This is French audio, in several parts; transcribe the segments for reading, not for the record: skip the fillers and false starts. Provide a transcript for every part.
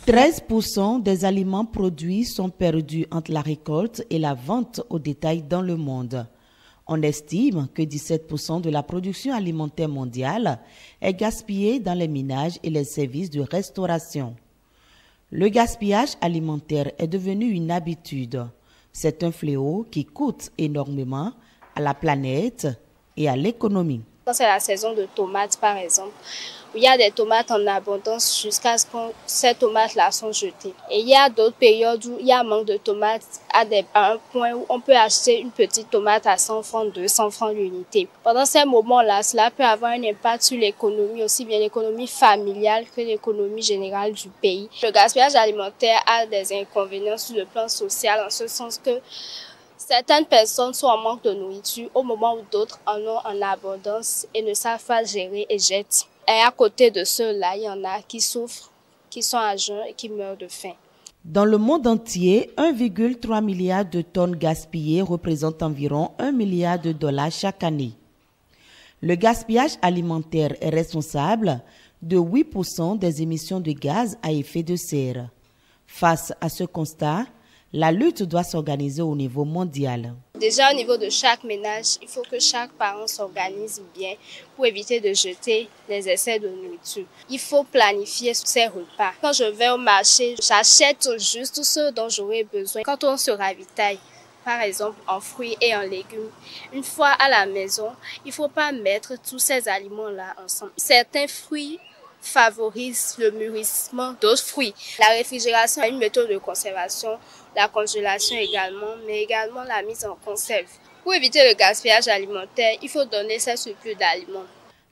13% des aliments produits sont perdus entre la récolte et la vente au détail dans le monde. On estime que 17% de la production alimentaire mondiale est gaspillée dans les ménages et les services de restauration. Le gaspillage alimentaire est devenu une habitude. C'est un fléau qui coûte énormément à la planète et à l'économie. Quand c'est la saison de tomates, par exemple, il y a des tomates en abondance jusqu'à ce que ces tomates-là sont jetées. Et il y a d'autres périodes où il y a un manque de tomates à un point où on peut acheter une petite tomate à 100 francs, 200 francs l'unité. Pendant ces moments-là, cela peut avoir un impact sur l'économie, aussi bien l'économie familiale que l'économie générale du pays. Le gaspillage alimentaire a des inconvénients sur le plan social, en ce sens que certaines personnes sont en manque de nourriture au moment où d'autres en ont en abondance et ne savent pas gérer et jettent. Et à côté de ceux-là, il y en a qui souffrent, qui sont à jeun et qui meurent de faim. Dans le monde entier, 1,3 milliard de tonnes gaspillées représente environ 1 milliard de dollars chaque année. Le gaspillage alimentaire est responsable de 8% des émissions de gaz à effet de serre. Face à ce constat, la lutte doit s'organiser au niveau mondial. Déjà au niveau de chaque ménage, il faut que chaque parent s'organise bien pour éviter de jeter les excès de nourriture. Il faut planifier ses repas. Quand je vais au marché, j'achète juste ce dont j'aurai besoin. Quand on se ravitaille, par exemple en fruits et en légumes, une fois à la maison, il ne faut pas mettre tous ces aliments-là ensemble. Certains fruits favorise le mûrissement d'autres fruits. La réfrigération est une méthode de conservation, la congélation également, mais également la mise en conserve. Pour éviter le gaspillage alimentaire, il faut donner ces surplus d'aliments.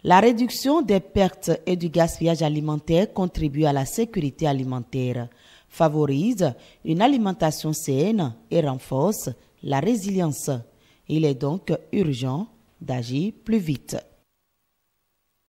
La réduction des pertes et du gaspillage alimentaire contribue à la sécurité alimentaire, favorise une alimentation saine et renforce la résilience. Il est donc urgent d'agir plus vite.